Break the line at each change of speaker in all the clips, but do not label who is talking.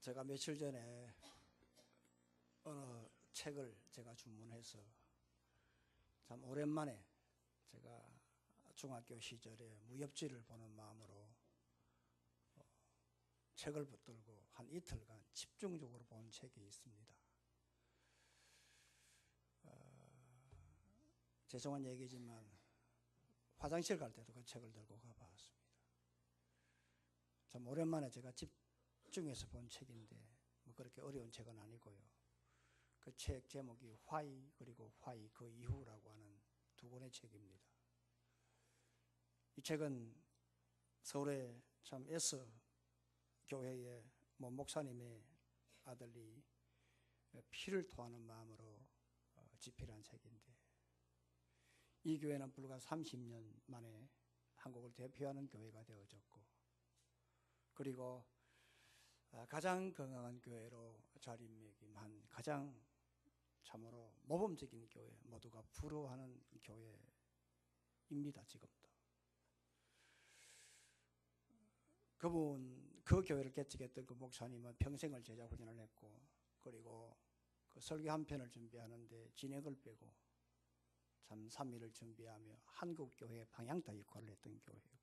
제가 며칠 전에 어느 책을 제가 주문해서 참 오랜만에 제가 중학교 시절에 무협지를 보는 마음으로 책을 붙들고 한 이틀간 집중적으로 본 책이 있습니다. 죄송한 얘기지만 화장실 갈 때도 그 책을 들고 가봤습니다. 참 오랜만에 제가 집중해서 본 책인데 뭐 그렇게 어려운 책은 아니고요. 그 책 제목이 화이 그리고 화이 그 이후라고 하는 두 권의 책입니다. 이 책은 서울의 참 에서 교회의 목사님의 아들이 피를 토하는 마음으로 집필한 책인데, 이 교회는 불과 30년 만에 한국을 대표하는 교회가 되어졌고, 그리고 가장 건강한 교회로 자리매김한 가장 참으로 모범적인 교회, 모두가 부러워하는 교회입니다. 지금도 그 교회를 개척했던 그 목사님은 평생을 제자훈련을 했고, 그리고 그 설교 한 편을 준비하는데 진액을 빼고 참 3일을 준비하며 한국 교회의 방향타 역할을 했던 교회이고,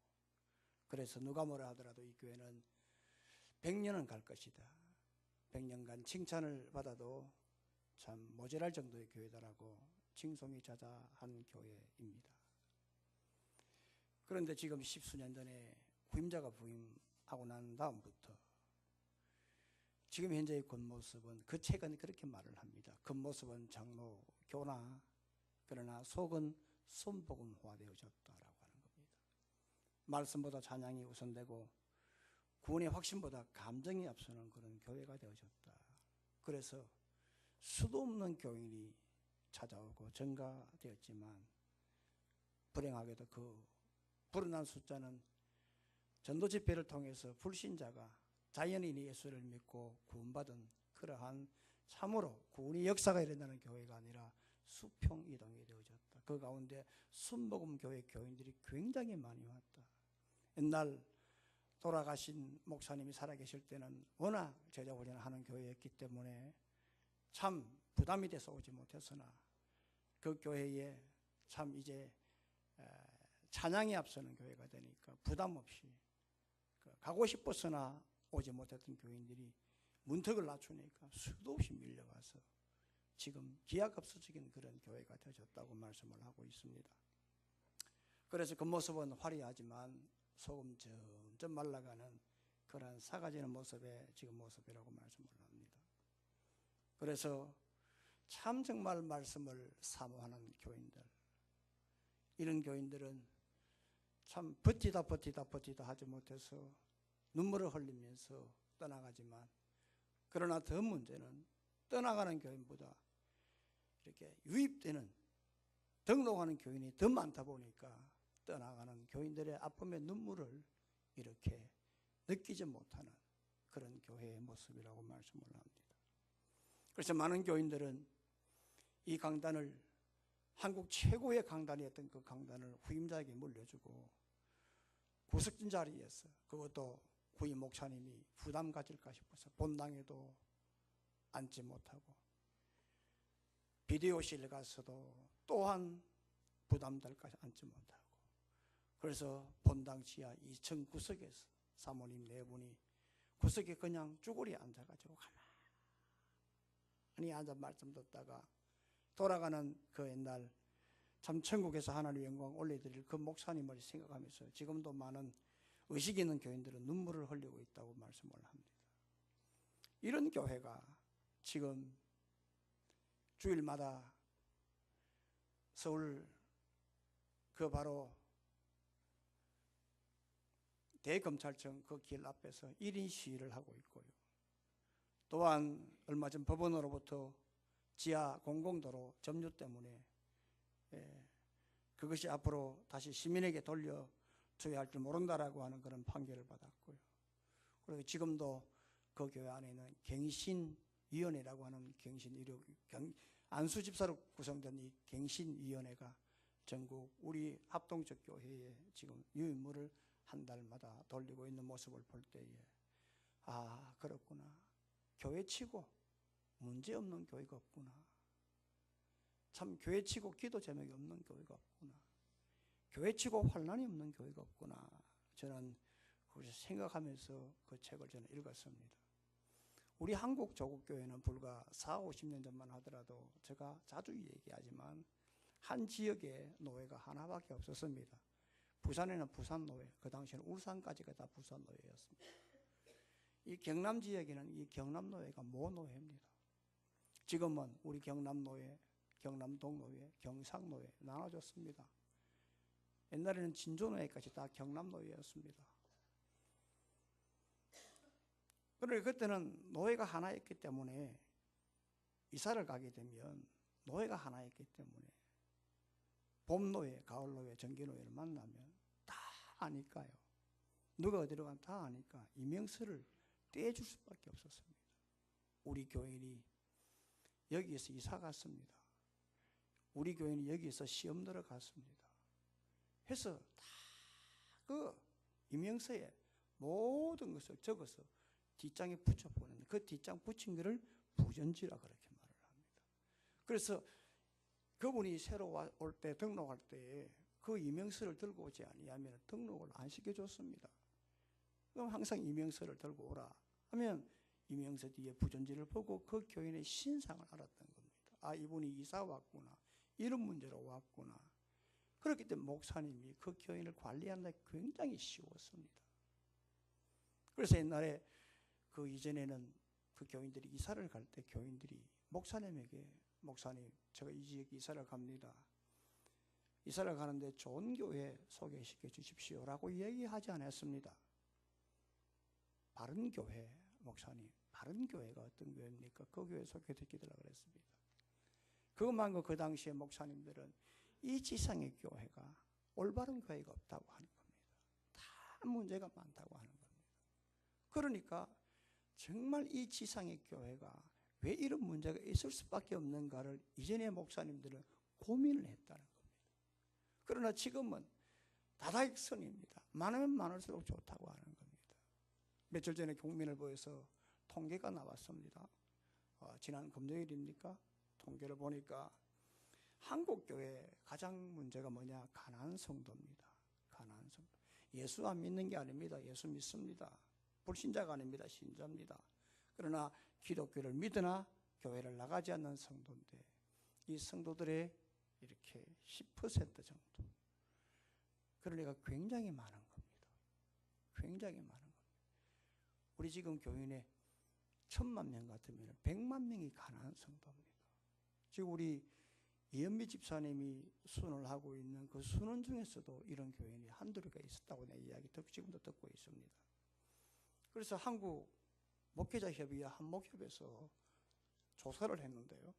그래서 누가 뭐라 하더라도 이 교회는 100년은 갈 것이다, 100년간 칭찬을 받아도 참 모자랄 정도의 교회다라고 칭송이 자자한 교회입니다. 그런데 지금 10수년 전에 후임자가 부임하고 난 다음부터 지금 현재의 겉모습은, 그 책은 그렇게 말을 합니다. 겉모습은 장로교나 그러나 속은 순복음화되어졌다라고 하는 겁니다. 말씀보다 찬양이 우선되고 구원의 확신보다 감정이 앞서는 그런 교회가 되어졌다. 그래서 수도 없는 교인이 찾아오고 증가되었지만, 불행하게도 그 불어난 숫자는 전도 집회를 통해서 불신자가 자연인이 예수를 믿고 구원받은 그러한 참으로 구원의 역사가 일어나는 교회가 아니라 수평 이동이 되어졌다. 그 가운데 순복음 교회 교인들이 굉장히 많이 왔다. 옛날 돌아가신 목사님이 살아계실 때는 워낙 제자훈련을 하는 교회였기 때문에 참 부담이 돼서 오지 못했으나, 그 교회에 참 이제 찬양이 앞서는 교회가 되니까 부담 없이 가고 싶었으나 오지 못했던 교인들이 문턱을 낮추니까 수도 없이 밀려와서 지금 기하급수적인 그런 교회가 되어졌다고 말씀을 하고 있습니다. 그래서 겉모습은 화려하지만 속은 점점 말라가는 그런 사가지는 모습의 지금 모습이라고 말씀을 합니다. 그래서 참 정말 말씀을 사모하는 교인들, 이런 교인들은 참 버티다 하지 못해서 눈물을 흘리면서 떠나가지만, 그러나 더 문제는 떠나가는 교인보다 이렇게 유입되는, 등록하는 교인이 더 많다 보니까 떠나가는 교인들의 아픔의 눈물을 이렇게 느끼지 못하는 그런 교회의 모습이라고 말씀을 합니다. 그래서 많은 교인들은 이 강단을, 한국 최고의 강단이었던 그 강단을 후임자에게 물려주고 구석진 자리에서, 그것도 후임 목사님이 부담 가질까 싶어서 본당에도 앉지 못하고 비디오실에 가서도 또한 부담될까 앉지 못하고, 그래서 본당 지하 2층 구석에서 사모님 네 분이 구석에 그냥 쭈그리 앉아가지고 가만히 앉아 말씀 듣다가 돌아가는 그 옛날 참 천국에서 하나님의 영광 올려드릴 그 목사님을 생각하면서 지금도 많은 의식 있는 교인들은 눈물을 흘리고 있다고 말씀을 합니다. 이런 교회가 지금 주일마다 서울 그 바로 대검찰청 그 길 앞에서 1인 시위를 하고 있고요. 또한 얼마 전 법원으로부터 지하 공공도로 점유 때문에 그것이 앞으로 다시 시민에게 돌려줘야 할 줄 모른다라고 하는 그런 판결을 받았고요. 그리고 지금도 그 교회 안에는 갱신위원회라고 하는 안수집사로 구성된 이 갱신위원회가 전국 우리 합동적 교회에 지금 유인물을 한 달마다 돌리고 있는 모습을 볼 때에, 아, 그렇구나, 교회치고 문제없는 교회가 없구나. 참 교회치고 기도 제목이 없는 교회가 없구나. 교회치고 환난이 없는 교회가 없구나. 저는 그것을 생각하면서 그 책을 저는 읽었습니다. 우리 한국 조국교회는 불과 4, 50년 전만 하더라도 제가 자주 얘기하지만 한 지역에 노회가 하나밖에 없었습니다. 부산에는 부산노회, 그 당시에는 울산까지가 다 부산노회였습니다. 이 경남 지역에는 이 경남노회가 모노회입니다. 지금은 우리 경남노회, 경남동노회, 경상노회 나눠졌습니다. 옛날에는 진조노회까지 다 경남노회였습니다. 그러니까 그때는 노회가 하나였기 때문에 이사를 가게 되면 노회가 하나였기 때문에 봄노회, 가을노회, 정기노회를 만나면 다 아니까요. 누가 어디로 가면 다 아니까 이명서를 떼줄 수밖에 없었습니다. 우리 교인이 여기에서 이사 갔습니다. 우리 교인이 여기에서 시험 들어갔습니다. 해서 다 그 이명서에 모든 것을 적어서 뒷장에 붙여보는 그 뒷장 붙인 것을 부전지라 그렇게 말을 합니다. 그래서 그분이 새로 올 때 등록할 때 그 이명서를 들고 오지 아니하면 등록을 안 시켜줬습니다. 그럼 항상 이명서를 들고 오라 하면 이명서 뒤에 부전지를 보고 그 교인의 신상을 알았던 겁니다. 아, 이분이 이사 왔구나. 이런 문제로 왔구나. 그렇기 때문에 목사님이 그 교인을 관리하는 데 굉장히 쉬웠습니다. 그래서 옛날에 그 이전에는 그 교인들이 이사를 갈 때 교인들이 목사님에게 목사님 제가 이 지역에 이사를 갑니다. 이사를 가는데 좋은 교회 소개시켜 주십시오라고 얘기하지 않았습니다. 바른 교회 목사님 바른 교회가 어떤 교회입니까? 그 교회 소개시켜드리려고 그랬습니다. 그것만고 그 당시에 목사님들은 이 지상의 교회가 올바른 교회가 없다고 하는 겁니다. 다 문제가 많다고 하는 겁니다. 그러니까 정말 이 지상의 교회가 왜 이런 문제가 있을 수밖에 없는가를 이전의 목사님들은 고민을 했다는 겁니다. 그러나 지금은 다다익선입니다. 많으면 많을수록 좋다고 하는 겁니다. 며칠 전에 국민일보에서 통계가 나왔습니다. 지난 금요일입니까? 통계를 보니까 한국교회 가장 문제가 뭐냐? 가난한 성도입니다. 가난한 성도. 예수 안 믿는 게 아닙니다. 예수 믿습니다. 불신자가 아닙니다. 신자입니다. 그러나 기독교를 믿으나 교회를 나가지 않는 성도인데 이 성도들의 이렇게 10% 정도. 그러니까 굉장히 많은 겁니다. 굉장히 많은 겁니다. 우리 지금 교인에 1000만 명 같으면 100만 명이 가난한 성도입니다. 지금 우리 이현미 집사님이 수련을 하고 있는 그 수련 중에서도 이런 교인이 한두 개가 있었다고 내 이야기 지금도 듣고 있습니다. 그래서 한국 목회자협의회 한목협에서 조사를 했는데요.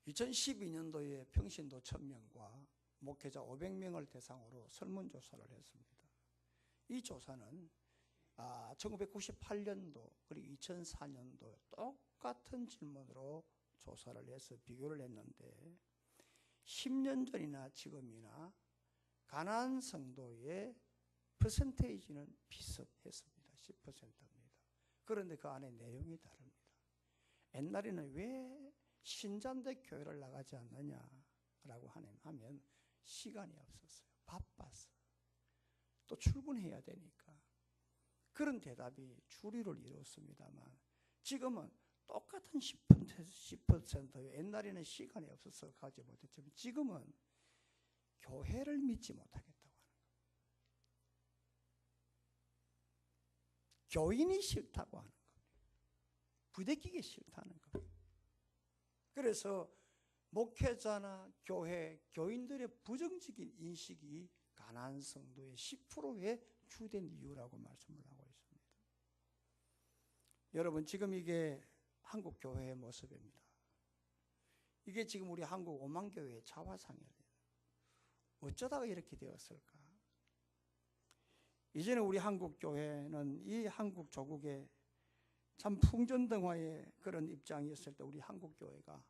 2012년도에 평신도 1000명과 목회자 500명을 대상으로 설문조사를 했습니다. 이 조사는 1998년도 그리고 2004년도 똑같은 질문으로 조사를 해서 비교를 했는데 10년 전이나 지금이나 가난한 성도의 퍼센테이지는 비슷했습니다. 10%입니다. 그런데 그 안에 내용이 다릅니다. 옛날에는 왜 신자인데 교회를 나가지 않느냐라고 하면 시간이 없었어요. 바빴어. 또 출근해야 되니까. 그런 대답이 주류를 이뤘습니다만 지금은 똑같은 10%예요. 옛날에는 시간이 없어서 가지 못했지만 지금은 교회를 믿지 못하겠다고 하는 거예요. 교인이 싫다고 하는 겁니다. 부대끼기 싫다는 겁니다. 그래서 목회자나 교회, 교인들의 부정적인 인식이 가난한 성도의 10%의 주된 이유라고 말씀을 하고 있습니다. 여러분 지금 이게 한국 교회의 모습입니다. 이게 지금 우리 한국 오만교회의 자화상이에요. 어쩌다가 이렇게 되었을까? 이제는 우리 한국 교회는 이 한국 조국에 참 풍전등화의 그런 입장이었을 때 우리 한국 교회가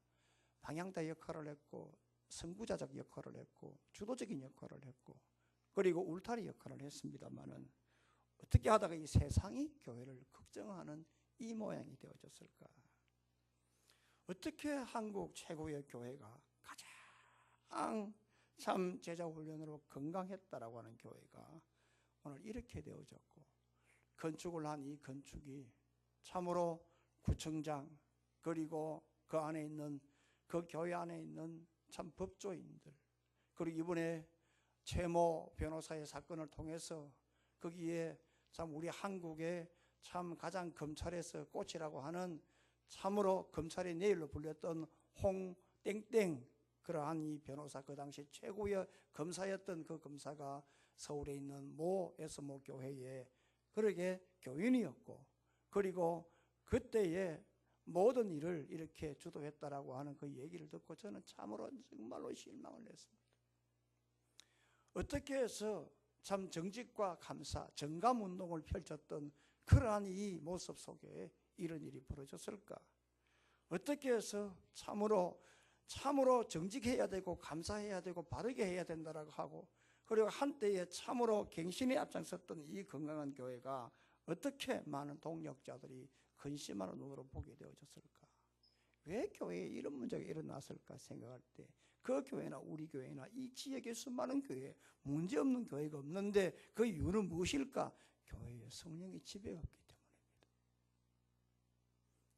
방향다 역할을 했고 선구자적 역할을 했고 주도적인 역할을 했고 그리고 울타리 역할을 했습니다만은 어떻게 하다가 이 세상이 교회를 걱정하는 이 모양이 되어졌을까? 어떻게 한국 최고의 교회가 가장 참 제자훈련으로 건강했다라고 하는 교회가 오늘 이렇게 되어졌고, 건축을 한 이 건축이 참으로 구청장, 그리고 그 안에 있는, 그 교회 안에 있는 참 법조인들, 그리고 이번에 최모 변호사의 사건을 통해서 거기에 참 우리 한국의 참 가장 검찰에서 꽃이라고 하는, 참으로 검찰의 내일로 불렸던 홍땡땡, 그러한 이 변호사, 그 당시 최고의 검사였던 그 검사가 서울에 있는 모 에스모 교회에 그러게 교인이었고, 그리고 그때의 모든 일을 이렇게 주도했다라고 하는 그 얘기를 듣고 저는 참으로 정말로 실망을 했습니다. 어떻게 해서 참 정직과 감사, 정감운동을 펼쳤던 그러한 이 모습 속에 이런 일이 벌어졌을까? 어떻게 해서 참으로 정직해야 되고 감사해야 되고 바르게 해야 된다라고 하고, 그리고 한때에 참으로 갱신에 앞장섰던 이 건강한 교회가 어떻게 많은 동력자들이 근심하는 눈으로 보게 되어졌을까? 왜 교회에 이런 문제가 일어났을까 생각할 때, 그 교회나 우리 교회나 이 지역의 수많은 교회에 문제없는 교회가 없는데 그 이유는 무엇일까? 교회에 성령의 지배가 없기 때문입니다.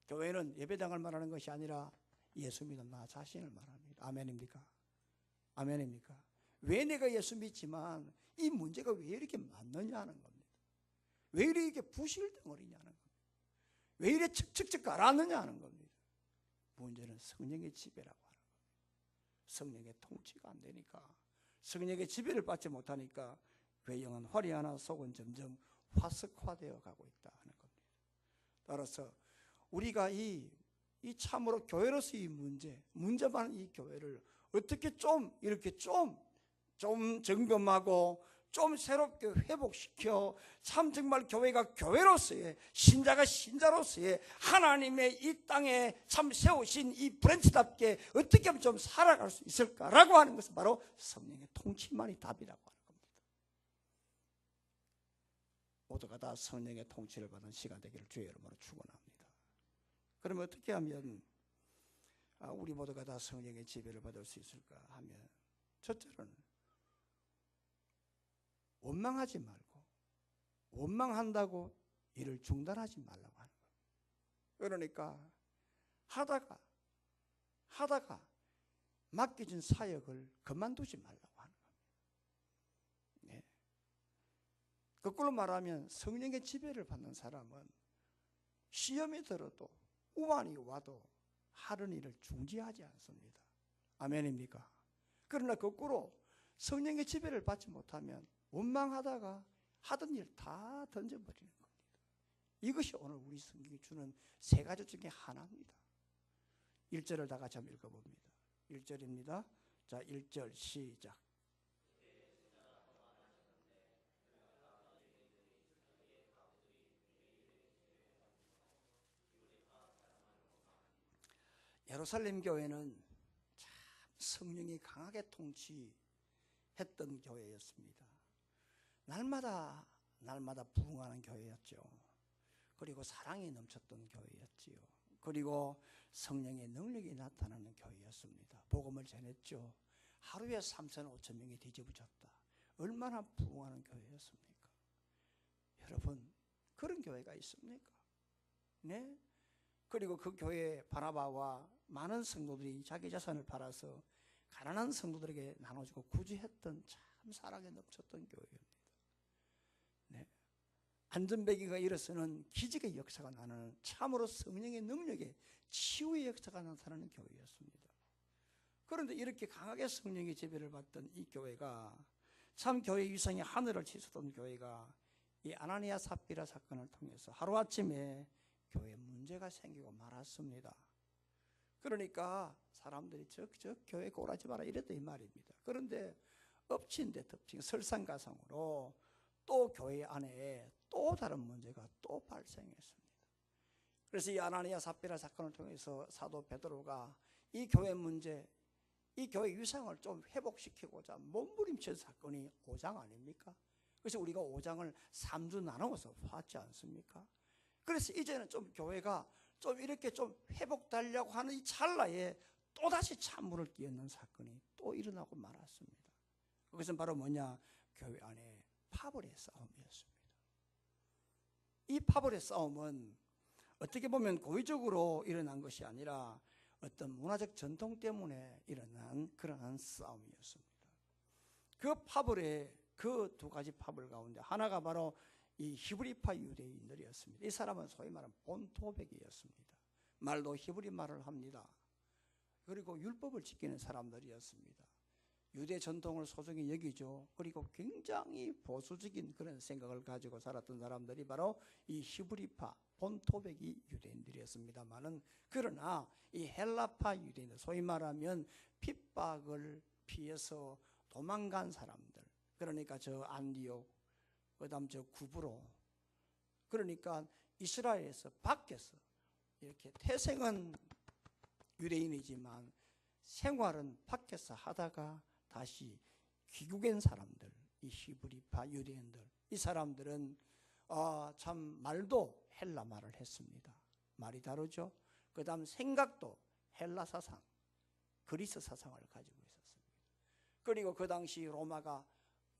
교회는 예배당을 말하는 것이 아니라 예수 믿는 나 자신을 말합니다. 아멘입니까? 아멘입니까? 왜 내가 예수 믿지만 이 문제가 왜 이렇게 많느냐 하는 겁니다. 왜 이렇게 부실덩어리냐는 겁니다. 왜 이렇게 척척척 가라앉느냐 하는 겁니다. 문제는 성령의 지배라고 하는 겁니다. 성령의 통치가 안 되니까, 성령의 지배를 받지 못하니까 외형은 화려하나 속은 점점 화석화되어 가고 있다 하는 겁니다. 따라서 우리가 이 참으로 교회로서 이 문제 많은 이 교회를 어떻게 이렇게 좀 점검하고 좀 새롭게 회복시켜 참 정말 교회가 교회로서의, 신자가 신자로서의 하나님의 이 땅에 참 세우신 이 브랜치답게 어떻게 하면 좀 살아갈 수 있을까라고 하는 것은 바로 성령의 통치만이 답이라고 하는 겁니다. 모두가 다 성령의 통치를 받는 시간 되기를 주의 이름으로 축원합니다. 그러면 어떻게 하면 우리 모두가 다 성령의 지배를 받을 수 있을까 하면, 첫째는 원망하지 말고, 원망한다고 일을 중단하지 말라고 하는 거예요. 그러니까 하다가 맡겨진 사역을 그만두지 말라고 하는 겁니다. 네. 거꾸로 말하면 성령의 지배를 받는 사람은 시험이 들어도 우환이 와도 하는 일을 중지하지 않습니다. 아멘입니까? 그러나 거꾸로 성령의 지배를 받지 못하면 원망하다가 하던 일 다 던져버리는 겁니다. 이것이 오늘 우리 성경이 주는 세 가지 중에 하나입니다. 1절을 다 같이 한번 읽어봅니다. 1절입니다. 자, 1절 시작. 예루살렘 교회는 참 성령이 강하게 통치했던 교회였습니다. 날마다 부흥하는 교회였죠. 그리고 사랑이 넘쳤던 교회였지요. 그리고 성령의 능력이 나타나는 교회였습니다. 복음을 전했죠. 하루에 3천 5천 명이 뒤집어졌다. 얼마나 부흥하는 교회였습니까? 여러분, 그런 교회가 있습니까? 네? 그리고 그 교회에 바나바와 많은 성도들이 자기 자산을 팔아서 가난한 성도들에게 나눠주고 구제했던 참 사랑에 넘쳤던 교회입니다. 네. 안전배기가 일어서는 기적의 역사가 나는, 참으로 성령의 능력에 치유의 역사가 나타나는 교회였습니다. 그런데 이렇게 강하게 성령의 지배를 받던 이 교회가, 참 교회 위상이 하늘을 치솟던 교회가 이 아나니아 삽비라 사건을 통해서 하루아침에 교회에 문제가 생기고 말았습니다. 그러니까 사람들이 적적 교회 오라지 마라 이랬다 이 말입니다. 그런데 엎친 데 덮친 설상가상으로 또 교회 안에 또 다른 문제가 또 발생했습니다. 그래서 이 아나니아 삽비라 사건을 통해서 사도 베드로가 이 교회 문제, 이 교회 위상을 좀 회복시키고자 몸부림친 사건이 5장 아닙니까? 그래서 우리가 5장을 3주 나누어서 봤지 않습니까? 그래서 이제는 좀 교회가 좀 이렇게 좀 회복되려고 하는 이 찰나에 또다시 찬물을 끼얹는 사건이 또 일어나고 말았습니다. 그것은 바로 뭐냐? 교회 안에 파벌의 싸움이었습니다. 이 파벌의 싸움은 어떻게 보면 고의적으로 일어난 것이 아니라 어떤 문화적 전통 때문에 일어난 그러한 싸움이었습니다. 그 파벌의 그 두 가지 파벌 가운데 하나가 바로 이 히브리파 유대인들이었습니다. 이 사람은 소위 말하는 본토백이었습니다. 말도 히브리 말을 합니다. 그리고 율법을 지키는 사람들이었습니다. 유대 전통을 소중히 여기죠. 그리고 굉장히 보수적인 그런 생각을 가지고 살았던 사람들이 바로 이 히브리파 본토백이 유대인들이었습니다만은, 그러나 이 헬라파 유대인들, 소위 말하면 핍박을 피해서 도망간 사람들, 그러니까 저 안디옥, 그다음 저 구브로, 그러니까 이스라엘에서 밖에서 이렇게 태생은 유대인이지만 생활은 밖에서 하다가 다시 귀국한 사람들, 이 히브리파 유대인들, 이 사람들은 참 말도 헬라 말을 했습니다. 말이 다르죠. 그 다음 생각도 헬라 사상, 그리스 사상을 가지고 있었습니다. 그리고 그 당시 로마가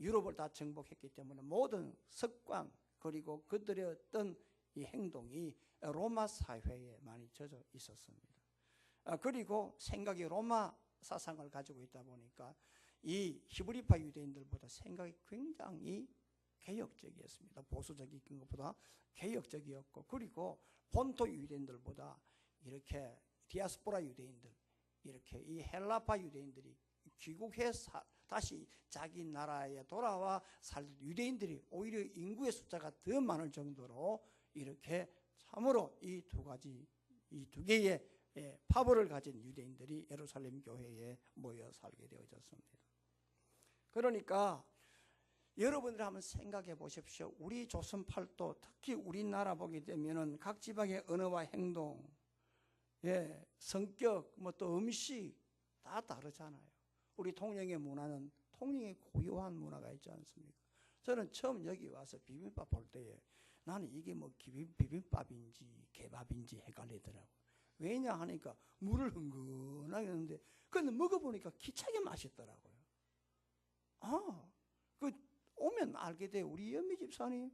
유럽을 다 정복했기 때문에 모든 습관, 그리고 그들의 어떤 이 행동이 로마 사회에 많이 젖어 있었습니다. 그리고 생각이 로마 사상을 가지고 있다 보니까 이 히브리파 유대인들보다 생각이 굉장히 개혁적이었습니다. 보수적인 것보다 개혁적이었고, 그리고 본토 유대인들보다 이렇게 디아스포라 유대인들, 이렇게 이 헬라파 유대인들이 귀국해서 다시 자기 나라에 돌아와 살 유대인들이 오히려 인구의 숫자가 더 많을 정도로 이렇게 참으로 이 두 개의 파벌을 가진 유대인들이 예루살렘 교회에 모여 살게 되어졌습니다. 그러니까 여러분들 한번 생각해 보십시오. 우리 조선팔도, 특히 우리나라 보게 되면은 각 지방의 언어와 행동, 성격, 뭐 또 음식 다 다르잖아요. 우리 통영의 문화는 통영의 고유한 문화가 있지 않습니까? 저는 처음 여기 와서 비빔밥 볼 때에 나는 이게 뭐 비빔밥인지 개밥인지 헷갈리더라고요. 왜냐 하니까 물을 흥건하게 넣는데, 근데 먹어보니까 기차게 맛있더라고요. 그 오면 알게 돼. 우리 연미 집사님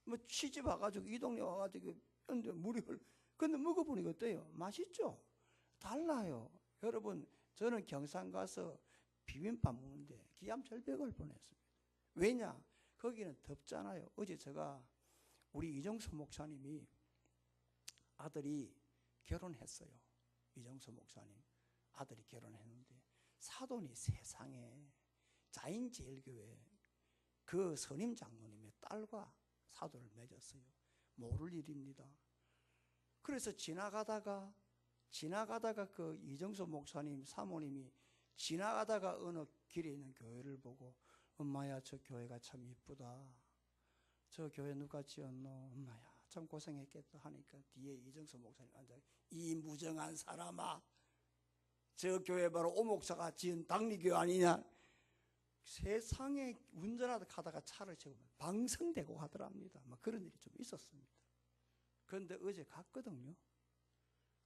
뭐 시집 와가지고 이 동네 와가지고 근데 물이 근데 먹어보니까 어때요? 맛있죠? 달라요. 여러분, 저는 경산 가서 비빔밥 먹는데 기암절벽을 보냈습니다. 왜냐? 거기는 덥잖아요. 어제 제가 우리 이정수 목사님이 아들이 결혼했어요. 이정수 목사님 아들이 결혼했는데 사돈이 세상에 자인제일교회 그 선임 장로님의 딸과 사돈을 맺었어요. 모를 일입니다. 그래서 지나가다가 그 이정수 목사님 사모님이 지나가다가 어느 길에 있는 교회를 보고, 엄마야 저 교회가 참 이쁘다, 저 교회 누가 지었노, 엄마야 참 고생했겠다 하니까 뒤에 이정수 목사님 앉아, 이 무정한 사람아, 저 교회 바로 오 목사가 지은 당리교회 아니냐. 세상에 운전하다가 차를 세우면 방성되고 하더랍니다. 막 그런 일이 좀 있었습니다. 그런데 어제 갔거든요.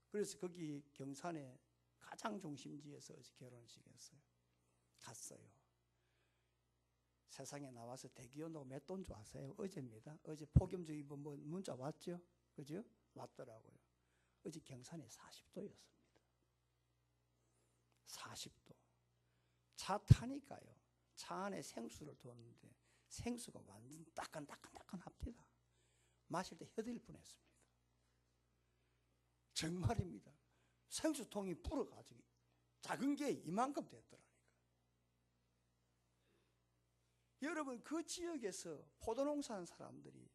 그래서 거기 경산에 가장 중심지에서 어제 결혼식 했어요. 갔어요. 세상에 나와서 대기온도가 몇 도인 줄 아세요? 어제입니다. 어제 폭염주의보 뭐 문자 왔죠? 그죠? 왔더라고요. 어제 경산에 40도였습니다. 40도. 차 타니까요. 차 안에 생수를 두었는데 생수가 완전 따끈합니다. 마실 때 혀들 뻔했습니다. 정말입니다. 생수통이 불어가지고 작은 게 이만큼 됐더라니까. 여러분, 그 지역에서 포도농사하는 사람들이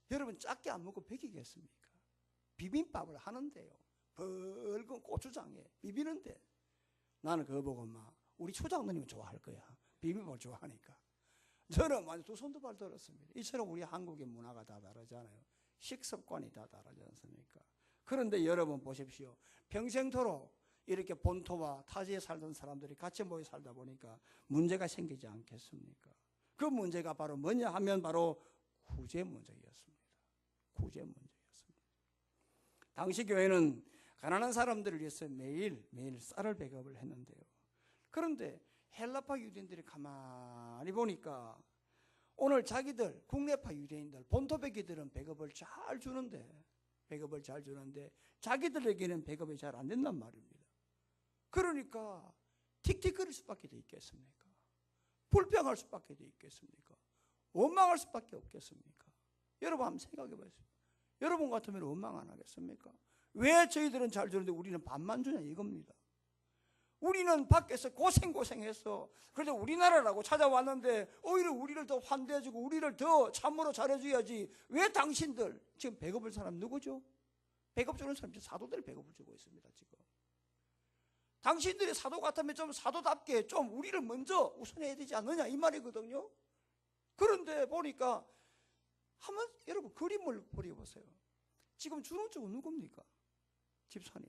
여러분 작게 안 먹고 배기겠습니까? 비빔밥을 하는데요, 붉은 고추장에 비비는데, 나는 그거 보고 막 우리 초장님은 좋아할 거야. 비빔밥을 좋아하니까. 저는 완전 두 손도 발 들었습니다. 이처럼 우리 한국의 문화가 다 다르잖아요. 식습관이 다 다르지 않습니까? 그런데 여러분 보십시오. 평생토록 이렇게 본토와 타지에 살던 사람들이 같이 모여 살다 보니까 문제가 생기지 않겠습니까? 그 문제가 바로 뭐냐 하면 바로 구제 문제였습니다. 구제 문제였습니다. 당시 교회는 가난한 사람들을 위해서 매일 쌀을 배급을 했는데요. 그런데 헬라파 유대인들이 가만히 보니까 오늘 자기들 국내파 유대인들 본토배기들은 배급을 잘 주는데 자기들에게는 배급이 잘 안 된단 말입니다. 그러니까 틱틱거릴 수밖에 돼 있겠습니까? 불평할 수밖에 돼 있겠습니까? 원망할 수밖에 없겠습니까? 여러분 한번 생각해 보세요. 여러분 같으면 원망 안 하겠습니까? 왜 저희들은 잘 주는데 우리는 반만 주냐 이겁니다. 우리는 밖에서 고생해서 그래도 우리나라라고 찾아왔는데 오히려 우리를 더 환대해주고 우리를 더 참으로 잘해줘야지. 왜 당신들 지금 배급을 사람 누구죠? 배급 주는 사람 사도들 배급을 주고 있습니다. 지금 당신들이 사도 같으면 좀 사도답게 좀 우리를 먼저 우선해야 되지 않느냐 이 말이거든요. 그런데 보니까 한번 여러분 그림을 그려보세요. 지금 주는 쪽은 누굽니까? 집사님.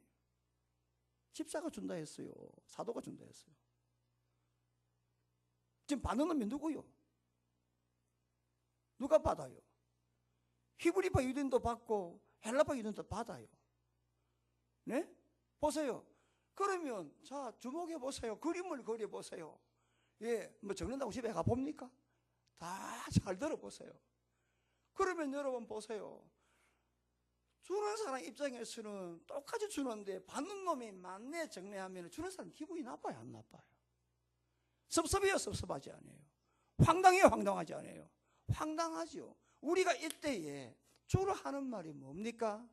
집사가 준다 했어요. 사도가 준다 했어요. 지금 받는 놈이 누구요? 누가 받아요? 히브리파 유대인도 받고 헬라파 유대인도 받아요. 네? 보세요. 그러면 자 주목해 보세요. 그림을 그려 보세요. 예, 뭐 적는다고 집에 가 봅니까? 다 잘 들어보세요. 그러면 여러분 보세요. 주는 사람 입장에서는 똑같이 주는데 받는 놈이 많네 적네하면 주는 사람 기분이 나빠요 안 나빠요? 섭섭해요 섭섭하지 않아요? 황당해요 황당하지 않아요? 황당하죠. 우리가 이때에 주로 하는 말이 뭡니까?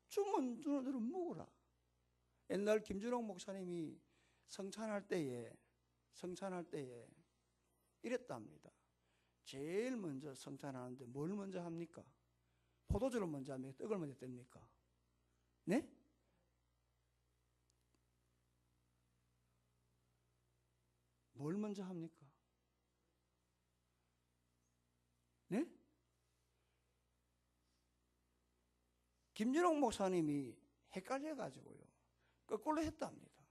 주면 주는 대로 먹으라. 옛날 김준홍 목사님이 성찬할 때에 이랬답니다. 제일 먼저 성찬하는데 뭘 먼저 합니까? 포도주를 먼저 합니까? 떡을 먼저 뗍니까? 네? 뭘 먼저 합니까? 네? 김준홍 목사님이 헷갈려가지고요. 거꾸로 했답니다.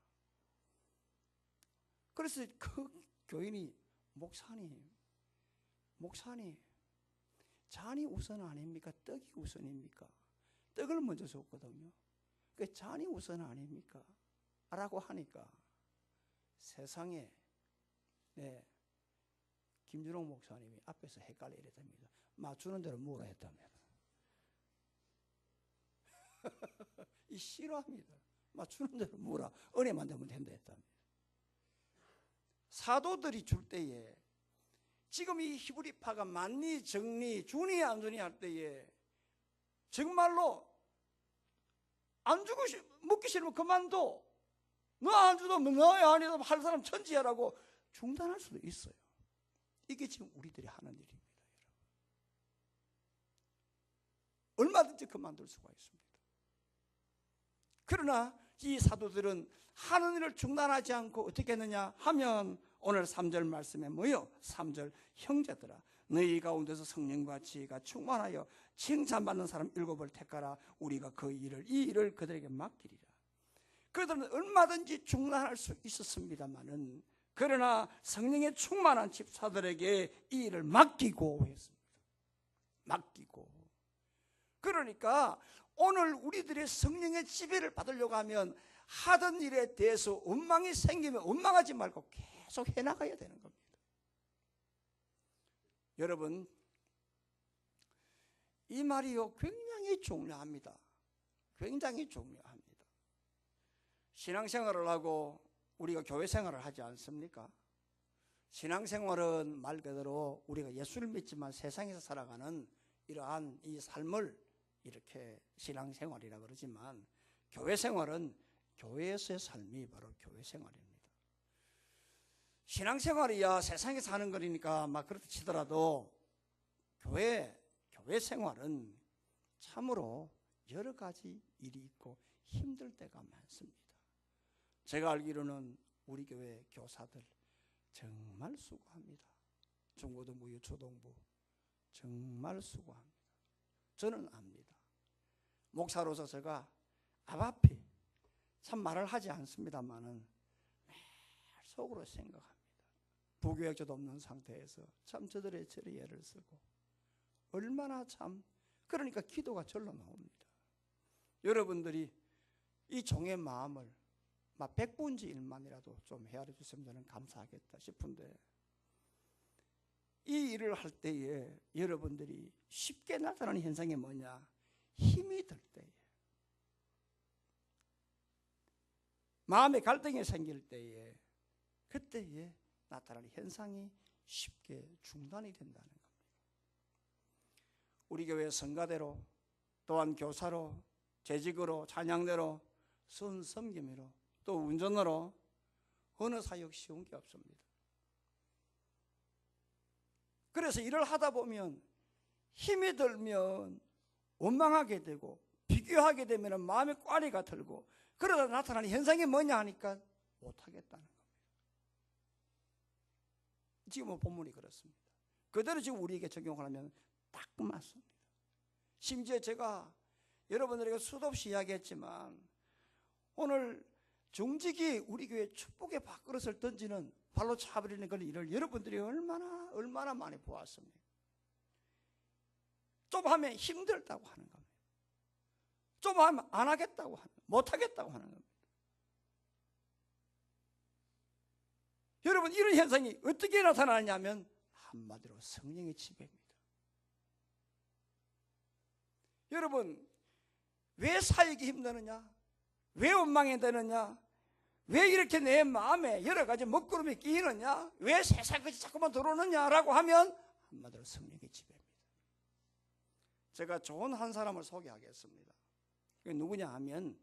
그래서 그 교인이 목사님 잔이 우선 아닙니까? 떡이 우선입니까? 떡을 먼저 줬거든요. 그 잔이 우선 아닙니까? 라고 하니까 세상에 김준홍 목사님이 앞에서 헷갈려 이랬답니다. 맞추는 대로 뭐라 했답니다. 이 싫어합니다. 맞추는 대로 뭐라 은혜만 되면 된다 했답니다. 사도들이 줄 때에 지금 이 히브리파가 많니 적니 주니 안 주니 할 때에 정말로 안 주고 먹기 싫으면 그만둬. 너 안 주도 너야 아니도 할 사람 천지야라고 중단할 수도 있어요. 이게 지금 우리들이 하는 일입니다. 얼마든지 그만둘 수가 있습니다. 그러나 이 사도들은 하는 일을 중단하지 않고 어떻게 했느냐 하면 오늘 3절 말씀에 뭐요? 3절 형제들아 너희 가운데서 성령과 지혜가 충만하여 칭찬받는 사람 7을 택하라. 우리가 이 일을 그들에게 맡기리라. 그들은 얼마든지 중단할 수 있었습니다마는 그러나 성령의 충만한 집사들에게 이 일을 맡기고 했습니다. 맡기고. 그러니까 오늘 우리들의 성령의 지배를 받으려고 하면 하던 일에 대해서 원망이 생기면 원망하지 말고 계속 해나가야 되는 겁니다. 여러분 이 말이요 굉장히 중요합니다. 굉장히 중요합니다. 신앙생활을 하고 우리가 교회 생활을 하지 않습니까? 신앙생활은 말 그대로 우리가 예수를 믿지만 세상에서 살아가는 이러한 이 삶을 이렇게 신앙생활이라 그러지만 교회 생활은 교회에서의 삶이 바로 교회 생활입니다. 신앙생활이야 세상에 사는 거니까 막 그렇다 치더라도 교회 생활은 참으로 여러 가지 일이 있고 힘들 때가 많습니다. 제가 알기로는 우리 교회 교사들 정말 수고합니다. 중고등부, 유초등부 정말 수고합니다. 저는 압니다. 목사로서 제가 앞앞이 참 말을 하지 않습니다만은 매일 속으로 생각합니다. 부교육자도 없는 상태에서 참 저들의 처리애를 쓰고 얼마나 참 그러니까 기도가 절로 나옵니다. 여러분들이 이 종의 마음을 막 100분지 1만이라도 좀 헤아려 주시면 저는 감사하겠다 싶은데, 이 일을 할 때에 여러분들이 쉽게 나타나는 현상이 뭐냐? 힘이 들 때에, 마음의 갈등이 생길 때에, 그때에 나타나는 현상이 쉽게 중단이 된다는 겁니다. 우리 교회 성가대로, 또한 교사로, 재직으로, 찬양대로, 선섬김으로, 또 운전으로 어느 사역 쉬운 게 없습니다. 그래서 일을 하다 보면 힘이 들면 원망하게 되고, 비교하게 되면 마음에 꽈리가 들고, 그러다 나타나는 현상이 뭐냐 하니까 못하겠다는 겁니다. 지금 본문이 그렇습니다. 그대로 지금 우리에게 적용을 하면 딱 맞습니다. 심지어 제가 여러분들에게 수도 없이 이야기했지만, 오늘 중직이 우리 교회 축복의 밥그릇을 던지는 발로 차버리는 그 일을 여러분들이 얼마나 많이 보았습니까? 좀 하면 힘들다고 하는 겁니다. 좀 하면 안 하겠다고 하는, 못 하겠다고 하는 겁니다. 여러분, 이런 현상이 어떻게 나타나냐면 한마디로 성령의 지배입니다. 여러분, 왜 사역이 힘드느냐? 왜 원망이 되느냐? 왜 이렇게 내 마음에 여러 가지 먹구름이 끼이느냐? 왜 세상 것이 자꾸만 들어오느냐라고 하면 한마디로 성령의 지배입니다. 제가 좋은 한 사람을 소개하겠습니다. 그게 누구냐 하면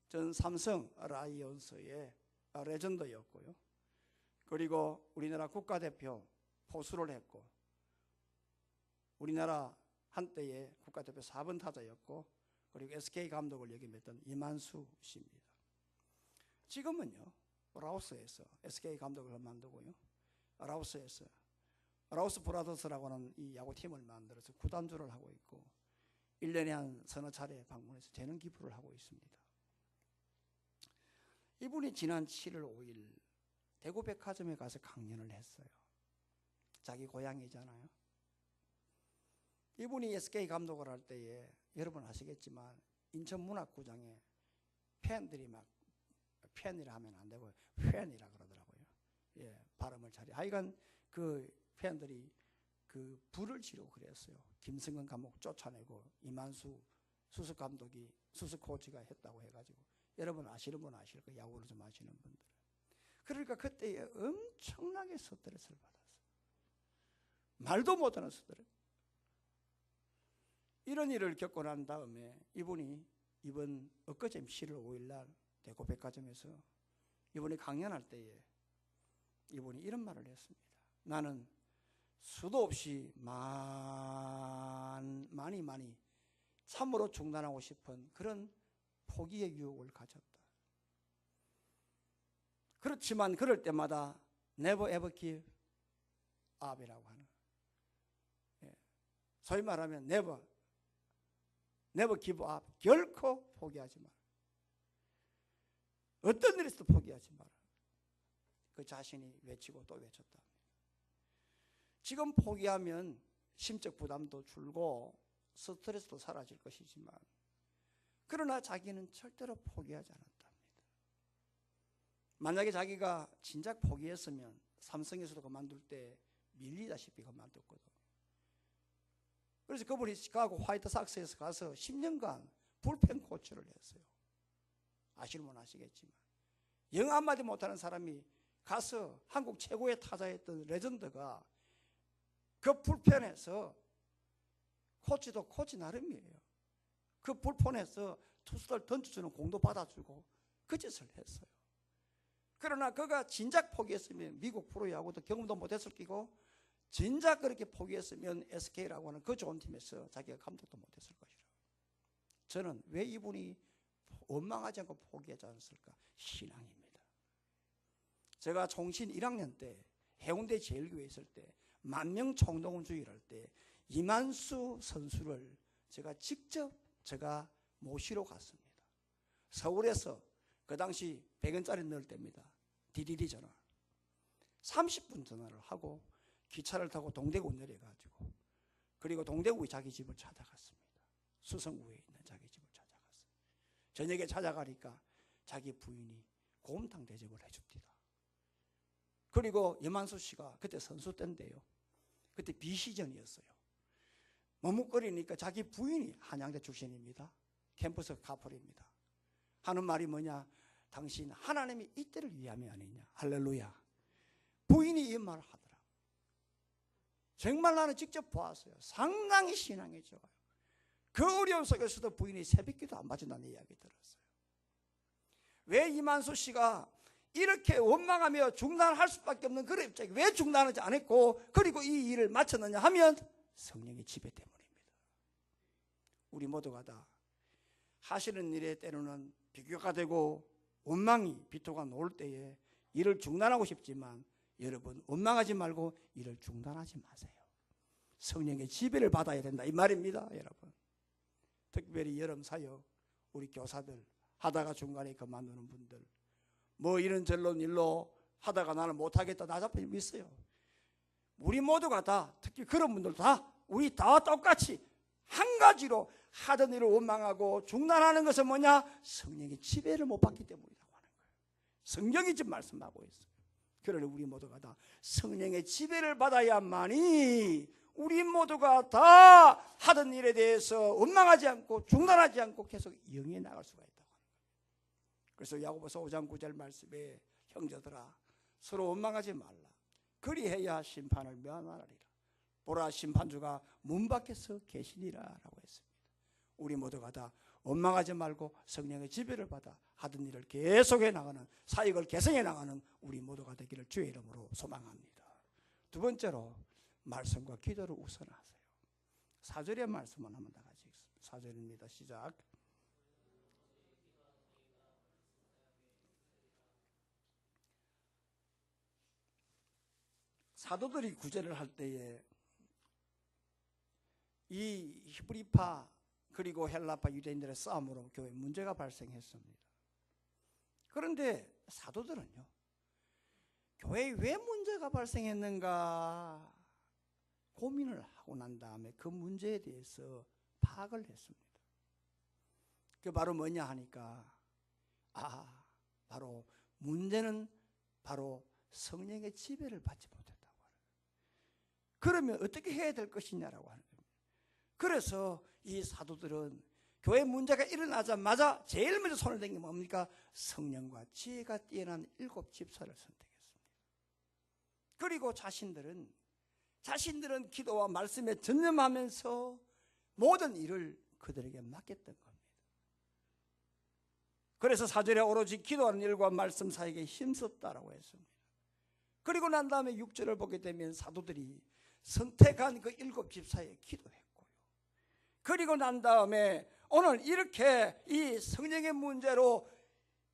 전 삼성 라이온스의 레전드였고요. 그리고 우리나라 국가대표 포수를 했고, 우리나라 한때의 국가대표 4번 타자였고, 그리고 SK 감독을 역임했던 이만수 씨입니다. 지금은요, 라오스에서 SK 감독을 만들고요, 라오스에서 라오스 브라더스라고 하는 이 야구팀을 만들어서 구단주를 하고 있고, 1년에 한 서너 차례 방문해서 재능 기부를 하고 있습니다. 이분이 지난 7월 5일 대구백화점에 가서 강연을 했어요. 자기 고향이잖아요. 이분이 SK 감독을 할 때에 여러분 아시겠지만 인천문학구장에 팬들이 막, 팬이라 하면 안 되고 팬이라 그러더라고요. 예, 발음을 잘해. 하여간 그 팬들이 그 불을 지르고 그랬어요. 김승근 감독 쫓아내고 이만수 수석 감독이, 수석 코치가 했다고 해가지고, 여러분 아시는 분 아실 거예요. 야구를 좀 아시는 분들. 그러니까 그때 엄청나게 스트레스를 받았어요. 말도 못하는 스트레스. 이런 일을 겪고 난 다음에 이분이 이번 엊그제 7월 5일 날 대구백화점에서 이분이 강연할 때에 이분이 이런 말을 했습니다. 나는 수도 없이 많이 참으로 중단하고 싶은 그런 포기의 유혹을 가졌다. 그렇지만 그럴 때마다 never ever give up이라고 하는, 소위 말하면 never give up, 결코 포기하지 마라. 어떤 일이 있어도 포기하지 마라. 그 자신이 외치고 또 외쳤다. 지금 포기하면 심적 부담도 줄고 스트레스도 사라질 것이지만, 그러나 자기는 절대로 포기하지 않았답니다. 만약에 자기가 진작 포기했으면 삼성에서도 그만둘 때 밀리다시피 그만뒀거든. 그래서 그분이 시카고 화이트삭스에서 가서 10년간 불펜 코치를 했어요. 아시는 분 아시겠지만, 영어 한마디 못하는 사람이 가서 한국 최고의 타자였던 레전드가 그 불펜에서, 코치도 코치 나름이에요, 그 불펜에서 투수들 던져주는 공도 받아주고 그 짓을 했어요. 그러나 그가 진작 포기했으면 미국 프로야구도 경험도 못했을 끼고, 진작 그렇게 포기했으면 SK라고 하는 그 좋은 팀에서 자기가 감독도 못했을 것이라. 저는 왜 이분이 원망하지 않고 포기하지 않았을까? 신앙입니다. 제가 총신 1학년 때 해운대 제일교회에 있을 때 만명 총동원주의를 할 때 이만수 선수를 제가 직접 모시러 갔습니다. 서울에서 그 당시 100원짜리 넣을 때입니다. DDD 전화 30분 전화를 하고 기차를 타고 동대구 내려가지고 그리고 동대구에 자기 집을 찾아갔습니다. 수성구에 있는 자기 집을 찾아갔어요. 저녁에 찾아가니까 자기 부인이 곰탕 대접을 해줍니다. 그리고 염한수 씨가 그때 선수 때인데요, 그때 비시즌이었어요. 머뭇거리니까 자기 부인이 한양대 출신입니다. 캠퍼스 카플입니다. 하는 말이 뭐냐? 당신 하나님이 이때를 위함이 아니냐. 할렐루야. 부인이 이 말을 하더라. 정말 나는 직접 보았어요. 상당히 신앙이 좋아요. 그 어려움 속에서도 부인이 새벽기도 안 맞춘다는 이야기 들었어요. 왜 이만수 씨가 이렇게 원망하며 중단할 수밖에 없는 그런 입장에 왜 중단하지 않았고 그리고 이 일을 마쳤느냐 하면 성령의 지배 때문입니다. 우리 모두가 다 하시는 일에 때로는 비교가 되고 원망이 비토가 놓을 때에 일을 중단하고 싶지만 여러분 원망하지 말고 일을 중단하지 마세요. 성령의 지배를 받아야 된다 이 말입니다. 여러분 특별히 여름 사역 우리 교사들 하다가 중간에 그만두는 분들 뭐 이런 저런 일로 하다가 나는 못하겠다 나 잡혀 있어요. 우리 모두가 다 특히 그런 분들 다 우리 다 똑같이 한 가지로 하던 일을 원망하고 중단하는 것은 뭐냐? 성령의 지배를 못 받기 때문이라고 하는 거예요. 성경이 지금 말씀하고 있어요. 그러니 우리 모두가 다 성령의 지배를 받아야만이 우리 모두가 다 하던 일에 대해서 원망하지 않고 중단하지 않고 계속 영위해 나갈 수가 있다고 하는 거예요. 그래서 야고보서 5장 9절 말씀에 형제들아 서로 원망하지 말라. 그리해야 심판을 면하리라. 보라 심판주가 문 밖에서 계시니라 라고 했습니다. 우리 모두가 다 원망하지 말고 성령의 지배를 받아 하던 일을 계속해 나가는 사역을 개성해 나가는 우리 모두가 되기를 주의 이름으로 소망합니다. 두 번째로 말씀과 기도를 우선하세요. 4절의 말씀을 한번 다 같이 읽습니다. 4절입니다. 시작. 사도들이 구제를 할 때에 이 히브리파 그리고 헬라파 유대인들의 싸움으로 교회에 문제가 발생했습니다. 그런데 사도들은요, 교회에 왜 문제가 발생했는가 고민을 하고 난 다음에 그 문제에 대해서 파악을 했습니다. 그 바로 뭐냐 하니까 바로 문제는 바로 성령의 지배를 받지 못했다고 하는 거예요. 그러면 어떻게 해야 될 것이냐라고 하는 겁니다. 그래서 이 사도들은 교회 문제가 일어나자마자 제일 먼저 손을 댄 게 뭡니까? 성령과 지혜가 뛰어난 7 집사를 선택했습니다. 그리고 자신들은 기도와 말씀에 전념하면서 모든 일을 그들에게 맡겼던 겁니다. 그래서 4절에 오로지 기도하는 일과 말씀 사이에 힘썼다라고 했습니다. 그리고 난 다음에 6절을 보게 되면 사도들이 선택한 그 7 집사에 기도했고요. 그리고 난 다음에 오늘 이렇게 이 성령의 문제로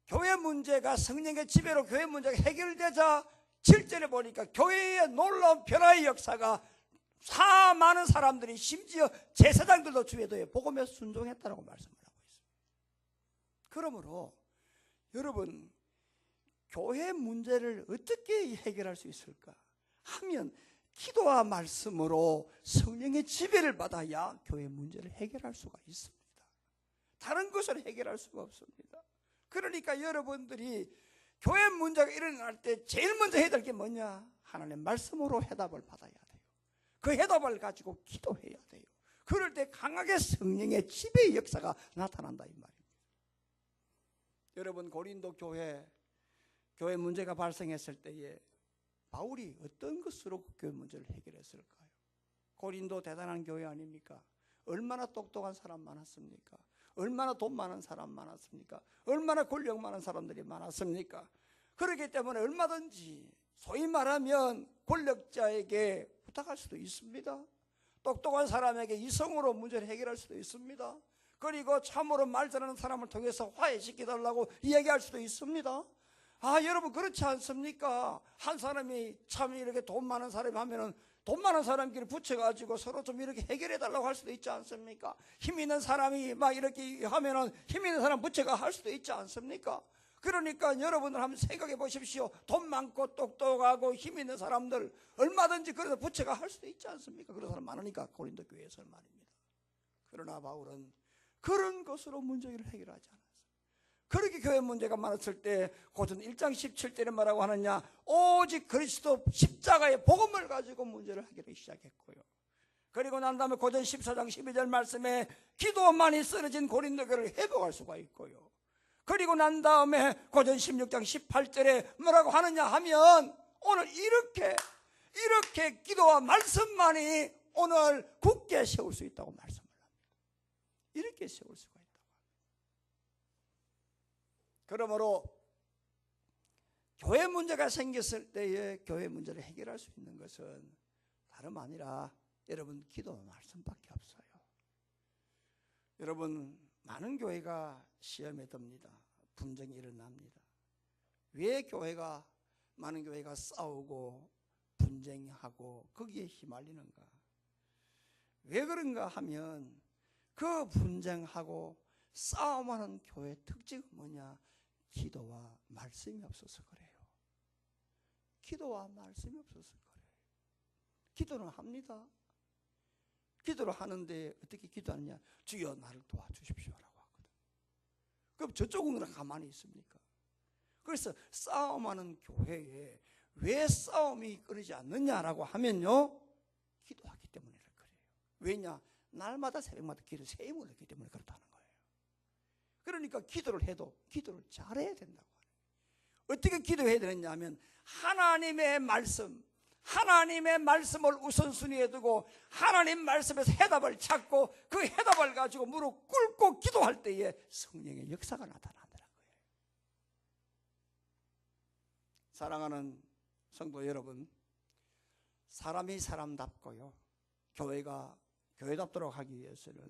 교회 문제가 성령의 지배로 교회 문제가 해결되자 7절에 보니까 교회의 놀라운 변화의 역사가 많은 사람들이 심지어 제사장들도 주에도에 복음에 순종했다고 말씀을 하고 있습니다. 그러므로 여러분 교회 문제를 어떻게 해결할 수 있을까 하면 기도와 말씀으로 성령의 지배를 받아야 교회 문제를 해결할 수가 있습니다. 다른 것을 해결할 수가 없습니다. 그러니까 여러분들이 교회 문제가 일어날 때 제일 먼저 해야 될 게 뭐냐? 하나님의 말씀으로 해답을 받아야 돼요. 그 해답을 가지고 기도해야 돼요. 그럴 때 강하게 성령의 지배의 역사가 나타난다 이 말입니다. 여러분 고린도 교회 문제가 발생했을 때에 바울이 어떤 것으로 그 교회 문제를 해결했을까요? 고린도 대단한 교회 아닙니까? 얼마나 똑똑한 사람 많았습니까? 얼마나 돈 많은 사람 많았습니까? 얼마나 권력 많은 사람들이 많았습니까? 그렇기 때문에 얼마든지 소위 말하면 권력자에게 부탁할 수도 있습니다. 똑똑한 사람에게 이성으로 문제를 해결할 수도 있습니다. 그리고 참으로 말 잘하는 사람을 통해서 화해시켜달라고 이야기할 수도 있습니다. 여러분 그렇지 않습니까? 한 사람이 참 이렇게 돈 많은 사람이 하면은 돈 많은 사람끼리 붙여가지고 서로 좀 이렇게 해결해달라고 할 수도 있지 않습니까? 힘 있는 사람이 막 이렇게 하면은 힘 있는 사람 붙여가 할 수도 있지 않습니까? 그러니까 여러분들 한번 생각해 보십시오. 돈 많고 똑똑하고 힘 있는 사람들 얼마든지 그래서 부채가 할 수도 있지 않습니까? 그런 사람 많으니까 고린도 교회에서는 말입니다. 그러나 바울은 그런 것으로 문제를 해결하지 않았어요. 그렇게 교회 문제가 많았을 때 고전 1장 17절에 뭐라고 하느냐, 오직 그리스도 십자가의 복음을 가지고 문제를 해결하기 시작했고요. 그리고 난 다음에 고전 14장 12절 말씀에 기도만이 쓰러진 고린도 교회를 회복할 수가 있고요. 그리고 난 다음에 고전 16장 18절에 뭐라고 하느냐 하면 오늘 이렇게 기도와 말씀만이 오늘 굳게 세울 수 있다고 말씀을 합니다. 이렇게 세울 수가 있다고 합니다. 그러므로 교회 문제가 생겼을 때에 교회 문제를 해결할 수 있는 것은 다름 아니라 여러분 기도와 말씀밖에 없어요. 여러분 많은 교회가 시험에 듭니다. 분쟁이 일어납니다. 왜 많은 교회가 싸우고 분쟁하고 거기에 휘말리는가? 왜 그런가 하면 그 분쟁하고 싸움하는 교회의 특징은 뭐냐? 기도와 말씀이 없어서 그래요. 기도와 말씀이 없어서 그래요. 기도는 합니다. 기도를 하는데 어떻게 기도하느냐? 주여 나를 도와주십시오라고 하거든. 그럼 저쪽은 가만히 있습니까? 그래서 싸움하는 교회에 왜 싸움이 끊이지 않느냐라고 하면요, 기도하기 때문에 그래요. 왜냐? 날마다 새벽마다 기도 세 번을 했기 때문에 그렇다는 거예요. 그러니까 기도를 해도 기도를 잘해야 된다고 해요. 어떻게 기도해야 되느냐 하면 하나님의 말씀을 우선순위에 두고 하나님 말씀에서 해답을 찾고 그 해답을 가지고 무릎 꿇고 기도할 때에 성령의 역사가 나타나더라고요. 사랑하는 성도 여러분, 사람이 사람답고요, 교회가 교회답도록 하기 위해서는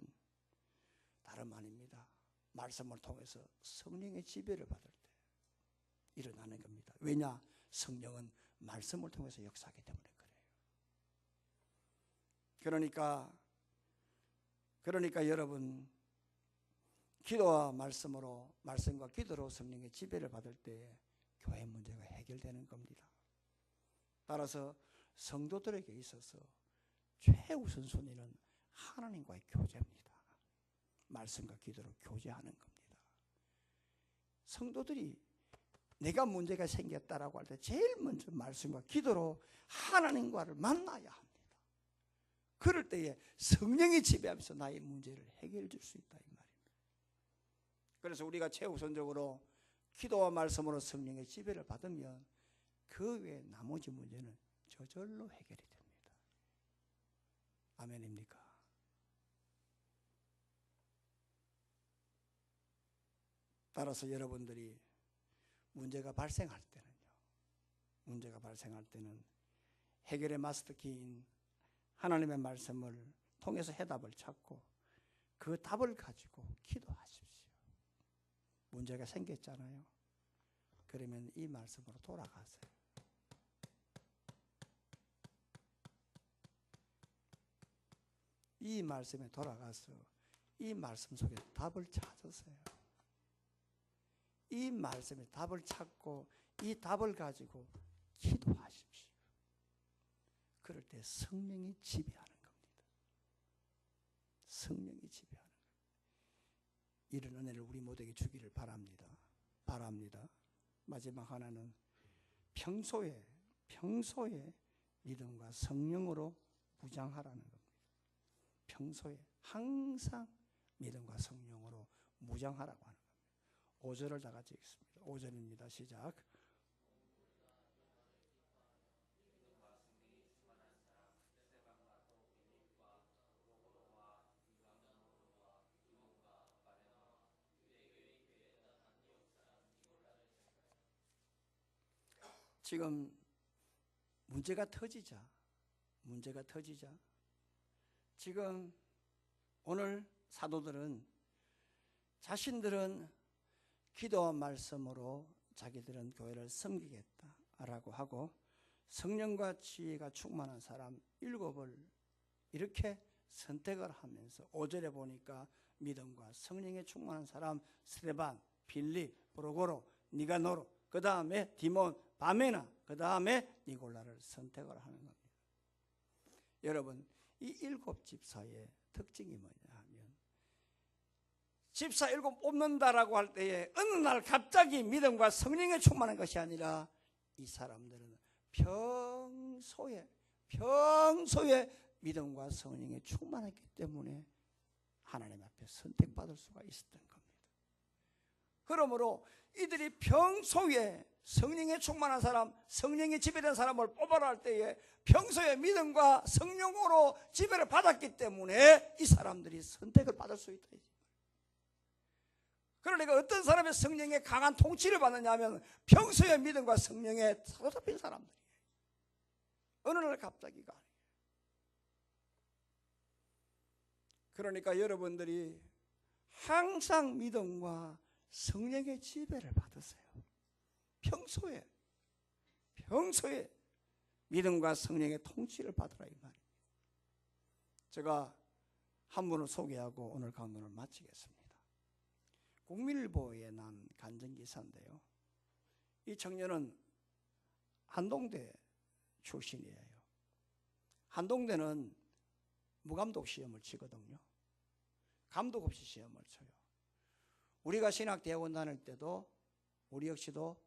다름 아닙니다. 말씀을 통해서 성령의 지배를 받을 때 일어나는 겁니다. 왜냐? 성령은 말씀을 통해서 역사하기 때문에 그래요. 그러니까 여러분 기도와 말씀과 기도로 성령의 지배를 받을 때 교회 문제가 해결되는 겁니다. 따라서 성도들에게 있어서 최우선순위는 하나님과의 교제입니다. 말씀과 기도로 교제하는 겁니다. 성도들이 내가 문제가 생겼다라고 할 때 제일 먼저 말씀과 기도로 하나님과를 만나야 합니다. 그럴 때에 성령이 지배하면서 나의 문제를 해결해 줄 수 있다 이 말입니다. 그래서 우리가 최우선적으로 기도와 말씀으로 성령의 지배를 받으면 그 외에 나머지 문제는 저절로 해결이 됩니다. 아멘입니까? 따라서 여러분들이 문제가 발생할 때는 해결의 마스터키인 하나님의 말씀을 통해서 해답을 찾고 그 답을 가지고 기도하십시오. 문제가 생겼잖아요. 그러면 이 말씀으로 돌아가세요. 이 말씀에 돌아가서 이 말씀 속에 답을 찾으세요. 이 말씀에 답을 찾고 이 답을 가지고 기도하십시오. 그럴 때 성령이 지배하는 겁니다. 성령이 지배하는 겁니다. 이런 은혜를 우리 모두에게 주기를 바랍니다. 마지막 하나는 평소에 믿음과 성령으로 무장하라는 겁니다. 평소에 항상 믿음과 성령으로 무장하라고 하는 겁니다. 5절을 다 같이 읽습니다. 5절입니다. 시작. 지금 문제가 터지자 지금 오늘 사도들은 자신들은 기도와 말씀으로 자기들은 교회를 섬기겠다라고 하고 성령과 지혜가 충만한 사람 7을 이렇게 선택을 하면서 5절에 보니까 믿음과 성령에 충만한 사람 스데반, 빌립, 브로고로, 니가노르, 그 다음에 디몬, 바메나, 그 다음에 니골라를 선택을 하는 겁니다. 여러분, 이 7집사의 특징이 뭐냐 하면, 집사 7 뽑는다라고 할 때에 어느 날 갑자기 믿음과 성령에 충만한 것이 아니라 이 사람들은 평소에 믿음과 성령에 충만했기 때문에 하나님 앞에 선택받을 수가 있었던 겁니다. 그러므로 이들이 평소에 성령에 충만한 사람, 성령에 지배된 사람을 뽑아라 할 때에 평소에 믿음과 성령으로 지배를 받았기 때문에 이 사람들이 선택을 받을 수 있다. 그러니까 어떤 사람의 성령에 강한 통치를 받느냐 하면 평소에 믿음과 성령에 사로잡힌 사람들이에요. 어느 날 갑자기가 아니에요. 그러니까 여러분들이 항상 믿음과 성령의 지배를 받으세요. 평소에 믿음과 성령의 통치를 받으라 이 말입니다. 제가 한 분을 소개하고 오늘 강론을 마치겠습니다. 국민일보에 난 간증기사인데요. 이 청년은 한동대 출신이에요. 한동대는 무감독 시험을 치거든요. 감독 없이 시험을 쳐요. 우리가 신학대학원 다닐 때도 우리 역시도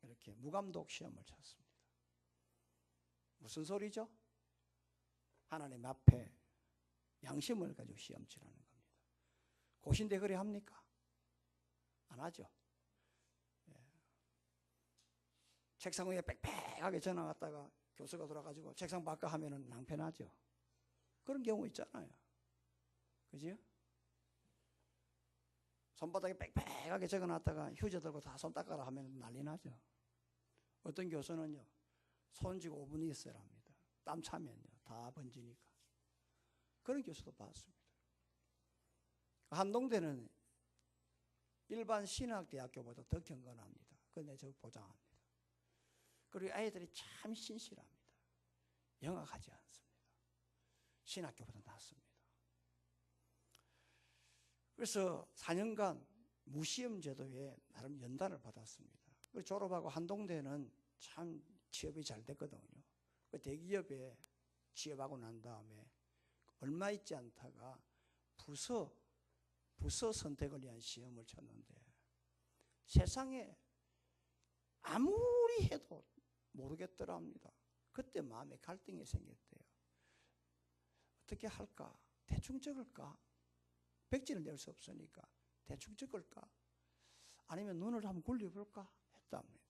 이렇게 무감독 시험을 쳤습니다. 무슨 소리죠? 하나님 앞에 양심을 가지고 시험 치라는 겁니다. 고신대 그래 합니까? 안 하죠. 예. 책상 위에 빽빽하게 전화 왔다가 교수가 돌아가지고 책상 바꿔 하면은 낭패나죠. 그런 경우 있잖아요. 그죠? 손바닥에 빽빽하게 적어놨다가 휴지 들고 다 손 닦아라 하면 난리 나죠. 어떤 교수는요, 손 쥐고 5분 있어야 합니다. 땀 차면요, 다 번지니까. 그런 교수도 봤습니다. 한동대는 일반 신학대학교보다 더 경건합니다. 그건 내가 보장합니다. 그리고 아이들이 참 신실합니다. 영악하지 않습니다. 신학교보다 낫습니다. 그래서 4년간 무시험 제도에 나름 연단을 받았습니다. 그래서 졸업하고 한동대는 참 취업이 잘 됐거든요. 그 대기업에 취업하고 난 다음에 얼마 있지 않다가 부서 선택을 위한 시험을 쳤는데 세상에 아무리 해도 모르겠더랍니다. 그때 마음에 갈등이 생겼대요. 어떻게 할까? 대충 적을까? 백지를 낼 수 없으니까 대충 적을까? 아니면 눈을 한번 굴려볼까? 했답니다.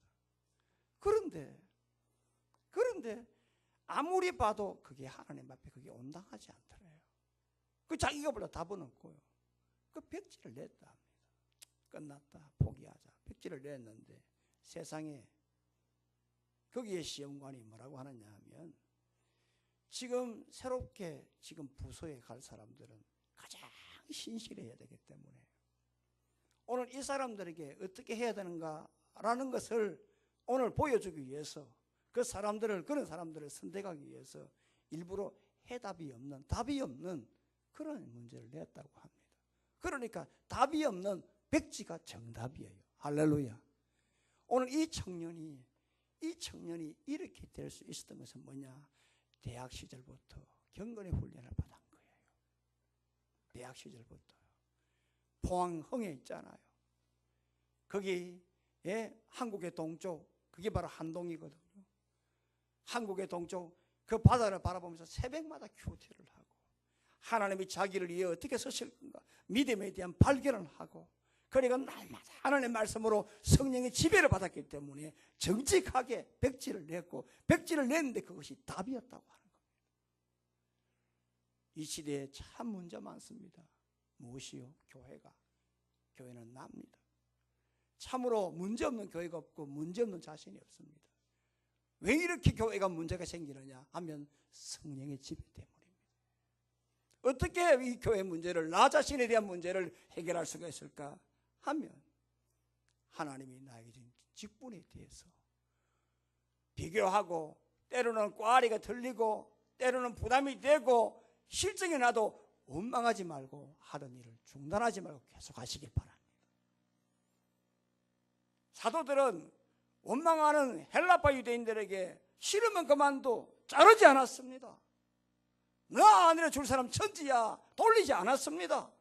그런데 아무리 봐도 그게 하나님 앞에 그게 온당하지 않더래요. 그 자기가 보다 답은 없고요. 그 백지를 냈다 합니다. 끝났다. 포기하자. 백지를 냈는데 세상에 거기에 시험관이 뭐라고 하느냐 하면 지금 새롭게 지금 부서에 갈 사람들은 가장 신실해야 되기 때문에 오늘 이 사람들에게 어떻게 해야 되는가라는 것을 오늘 보여주기 위해서 그런 사람들을 선택하기 위해서 일부러 해답이 없는, 답이 없는 그런 문제를 냈다고 합니다. 그러니까 답이 없는 백지가 정답이에요. 할렐루야. 오늘 이 청년이 이렇게 될 수 있었던 것은 뭐냐? 대학 시절부터 경건의 훈련을 받은 거예요. 대학 시절부터요. 포항흥에 있잖아요. 거기에 한국의 동쪽, 그게 바로 한동이거든요. 한국의 동쪽 그 바다를 바라보면서 새벽마다 큐티를 하고 하나님이 자기를 위해 어떻게 쓰실 건가 믿음에 대한 발견을 하고 그러니까 날마다 하나님의 말씀으로 성령의 지배를 받았기 때문에 정직하게 백지를 냈고 백지를 냈는데 그것이 답이었다고 하는 겁니다. 이 시대에 참 문제 많습니다. 무엇이요? 교회는 납니다. 참으로 문제없는 교회가 없고 문제없는 자신이 없습니다. 왜 이렇게 교회가 문제가 생기느냐 하면 성령의 지배 때문입니다. 어떻게 이 교회 문제를 나 자신에 대한 문제를 해결할 수가 있을까 하면 하나님이 나에게 준 직분에 대해서 비교하고 때로는 꽈리가 들리고 때로는 부담이 되고 실증이 나도 원망하지 말고 하던 일을 중단하지 말고 계속 하시길 바랍니다. 사도들은 원망하는 헬라파 유대인들에게 싫으면 그만둬 자르지 않았습니다. 너 아니라 줄 사람 천지야 돌리지 않았습니다.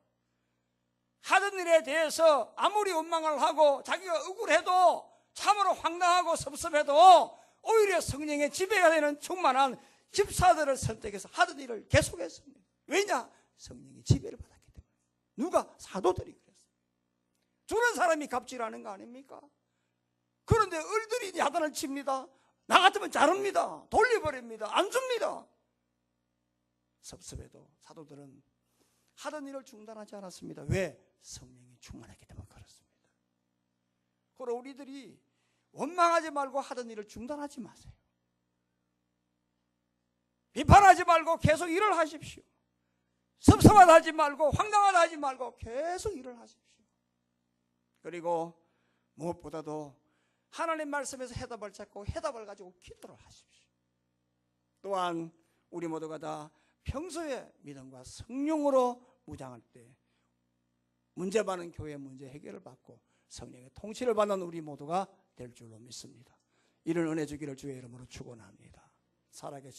하던 일에 대해서 아무리 원망을 하고 자기가 억울해도 참으로 황당하고 섭섭해도 오히려 성령의 지배가 되는 충만한 집사들을 선택해서 하던 일을 계속했습니다. 왜냐? 성령의 지배를 받았기 때문에. 누가? 사도들이 그랬어요. 주는 사람이 갑질하는 거 아닙니까? 그런데 을들이 야단을 칩니다. 나 같으면 자릅니다. 돌려버립니다. 안 줍니다. 섭섭해도 사도들은 하던 일을 중단하지 않았습니다. 왜? 성령이 충만했기 때문에 그렇습니다. 그러나 우리들이 원망하지 말고 하던 일을 중단하지 마세요. 비판하지 말고 계속 일을 하십시오. 섭섭하다 하지 말고 황당하다 하지 말고 계속 일을 하십시오. 그리고 무엇보다도 하나님 말씀에서 해답을 찾고 해답을 가지고 기도를 하십시오. 또한 우리 모두가 다 평소에 믿음과 성령으로 무장할 때 문제 많은 교회 문제 해결을 받고 성령의 통치를 받는 우리 모두가 될 줄로 믿습니다. 이런 은혜 주기를 주의 이름으로 축원합니다. 살아계신